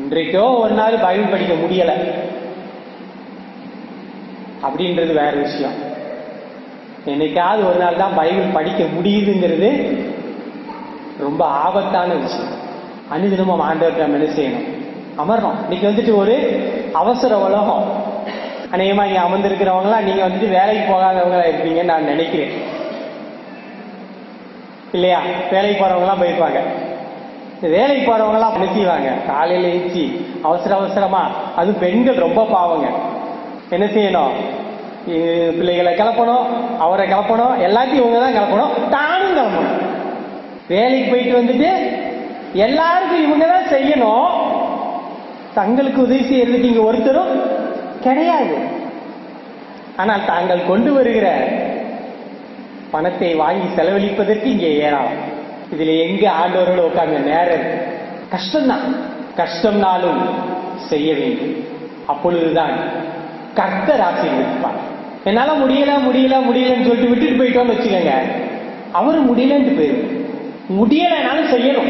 இன்றைக்கோ ஒரு நாள் பைபிள் படிக்க முடியலை அப்படின்றது வேற விஷயம். என்னைக்காவது ஒரு நாள் தான் பைபிள் படிக்க முடியுதுங்கிறது ரொம்ப ஆபத்தான விஷயம். அனுதினமும் ஆண்டவர்கிட்ட நம்ம என்ன செய்யணும்? அமரணும். இன்னைக்கு வந்துட்டு ஒரு அவசர உலகம். அநேகமா இங்க அமர்ந்திருக்கிறவங்களாம் நீங்க வந்துட்டு வேலைக்கு போகாதவங்களா இருப்பீங்கன்னு நான் நினைக்கிறேன். இல்லையா? வேலைக்கு போறவங்கலாம் போயிருப்பாங்க. வேலைக்கு போறவங்கலாம் என்ன செய்வாங்க? காலையில எழுச்சி அவசர அவசரமா, அது பெண்கள் ரொம்ப பாவங்க. என்ன செய்யணும்? பிள்ளைகளை கிளப்பணும், அவரை கிளப்பணும், எல்லாத்தையும் இவங்க தான் கிளப்பணும், தானும் கிளப்பணும். வேலைக்கு போயிட்டு வந்துட்டு எல்லாருக்கும் இவங்க தான் செய்யணும். தங்களுக்கு உதவி செய்யறதுக்கு இங்க ஒருத்தரும் கிடையாது. ஆனால் தாங்கள் கொண்டு வருகிற பணத்தை வாங்கி செலவழிப்பதற்கு இங்கே ஏறாம். இதுல எங்க ஆண்டவரோட உட்கார்ந்து நேரம் கஷ்டம்தான். கஷ்டம்னாலும் செய்ய வேண்டும். அப்பொழுதுதான் கர்த்தர் ஆசீர்வதிப்பார். என்னால முடியலன்னு சொல்லிட்டு விட்டுட்டு போயிட்டோம்னு வச்சுக்கோங்க, அவரு முடியலன்னு போயிடும். முடியலைனாலும் செய்யணும்.